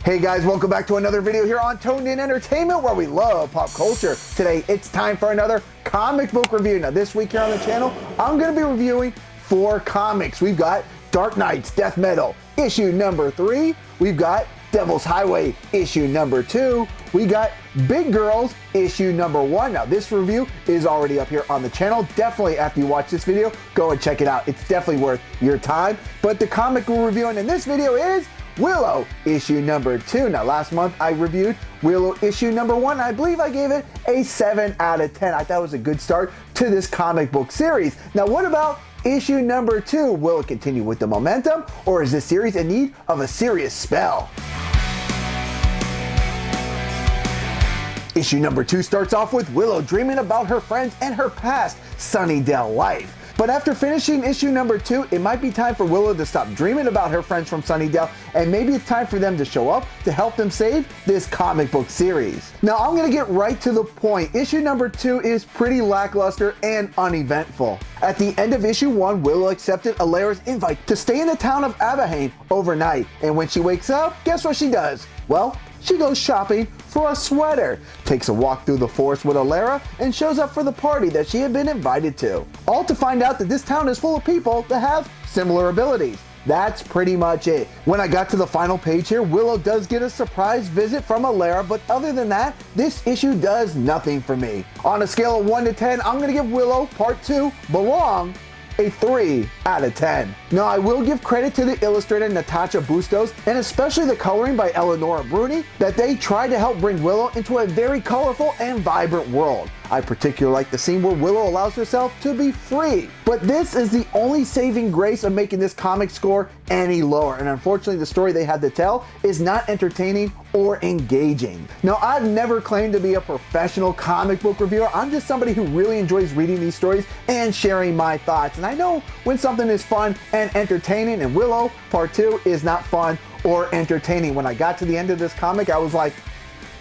Hey guys, welcome back to another video here on Toned In Entertainment, where we love pop culture. Today, it's time for another comic book review. Now this week here on the channel, I'm going to be reviewing 4 comics. We've got Dark Knight's Death Metal, issue number 3. We've got Devil's Highway, issue number 2. We got Big Girls, issue number 1. Now this review is already up here on the channel. Definitely after you watch this video, go and check it out. It's definitely worth your time. But the comic we're reviewing in this video is Willow issue number 2. Now last month I reviewed Willow issue number 1. I believe I gave it a 7 out of 10. I thought it was a good start to this comic book series. Now what about issue number 2? Will it continue with the momentum, or is this series in need of a serious spell? Issue number 2 starts off with Willow dreaming about her friends and her past Sunnydale life. But after finishing issue number 2, it might be time for Willow to stop dreaming about her friends from Sunnydale, and maybe it's time for them to show up to help them save this comic book series. Now I'm gonna get right to the point. Issue number 2 is pretty lackluster and uneventful. At the end of issue 1, Willow accepted Aelara's invite to stay in the town of Abhainn overnight, and when she wakes up, guess what she does? Well, she goes shopping for a sweater, takes a walk through the forest with Aleara, and shows up for the party that she had been invited to. All to find out that this town is full of people that have similar abilities. That's pretty much it. When I got to the final page here, Willow does get a surprise visit from Aelara, but other than that, this issue does nothing for me. On a scale of 1 to 10, I'm gonna give Willow Part 2, Belong, a 3 out of 10. Now I will give credit to the illustrator Natasha Bustos, and especially the coloring by Eleonora Bruni, that they tried to help bring Willow into a very colorful and vibrant world. I particularly like the scene where Willow allows herself to be free. But this is the only saving grace of making this comic score any lower, and unfortunately the story they had to tell is not entertaining or engaging. Now I've never claimed to be a professional comic book reviewer. I'm just somebody who really enjoys reading these stories and sharing my thoughts, and I know when something is fun and entertaining, and Willow Part 2 is not fun or entertaining. When I got to the end of this comic, I was like,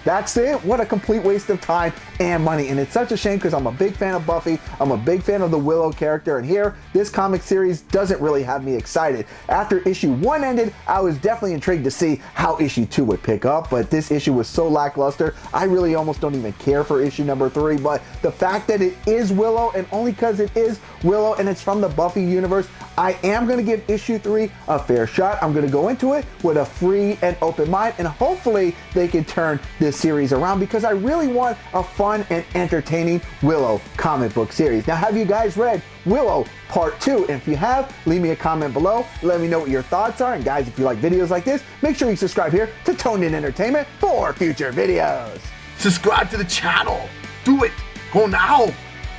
that's it? What a complete waste of time and money. And it's such a shame because I'm a big fan of Buffy. I'm a big fan of the Willow character. And here, this comic series doesn't really have me excited. After issue 1 ended, I was definitely intrigued to see how issue 2 would pick up. But this issue was so lackluster, I really almost don't even care for issue number 3. But the fact that it is Willow, and only because it is Willow and it's from the Buffy universe, I am going to give issue 3 a fair shot. I'm going to go into it with a free and open mind, and hopefully they can turn this series around, because I really want a fun and entertaining Willow comic book series. Now, have you guys read Willow Part 2? And if you have, leave me a comment below. Let me know what your thoughts are. And guys, if you like videos like this, make sure you subscribe here to Toned In Entertainment for future videos. Subscribe to the channel. Do it. Go now.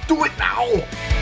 Do it now.